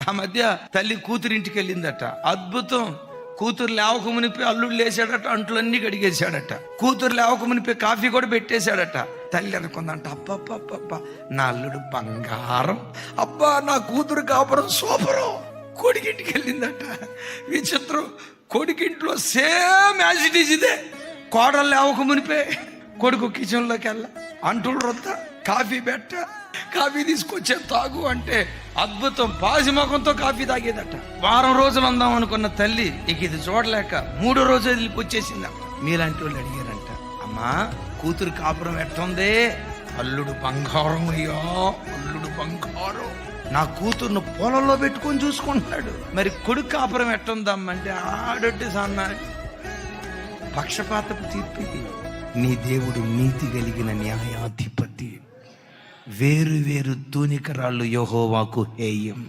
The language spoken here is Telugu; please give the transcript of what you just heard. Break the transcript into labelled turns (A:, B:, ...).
A: ఆ మధ్య తల్లి కూతురింటికి వెళ్ళిందట. అద్భుతం. కూతురు లేవక మునిపి అల్లుడు లేచాడట, అంట్లన్నీ కడిగేశాడట. కూతురు లేవక మునిపి కాఫీ కూడా పెట్టేశాడట. తల్లి అనుకుందంట, అబ్బబ్బబ్బబ్బ నా అల్లుడు బంగారం, అబ్బా నా కూతురు కాపురం సూపరం. కొడుకింటికి వెళ్ళిందట. విచిత్రం, కొడుకింట్లో సేమ్ యాజ్ ఇట్ ఈజ్ ఇదే. కోడలు లేవక మునిపే కొడుకు కిచెన్లోకి వెళ్ళ, అంటులు రొద్ద, కాఫీ పెట్ట, కాఫీ తీసుకొచ్చే తాగు అంటే అద్భుతం. పాసిముఖంతో కాఫీ తాగేదట. వారం రోజులు అందాం అనుకున్న తల్లి ఇక ఇది చూడలేక 3వ రోజు వెళ్ళిపోచ్చేసిందట. మీలాంటి వాళ్ళు అడిగారంట, అమ్మా కూతురు కాపురం ఎట్టుందే? అల్లుడు బంగారం అయ్యా, అల్లుడు బంగారం, నా కూతురును పొలంలో పెట్టుకొని చూసుకుంటున్నాడు. మరి కొడుకు కాపురం ఎట్టుందమ్మంటే ఆడొట్టి సన్నాడు. పక్షపాతపు తీర్పు ఇది. నీ దేవుడు నీతి కలిగిన న్యాయాధిపతి. వేరు వేరు తూనికరాళ్ళు యెహోవాకు హేయం.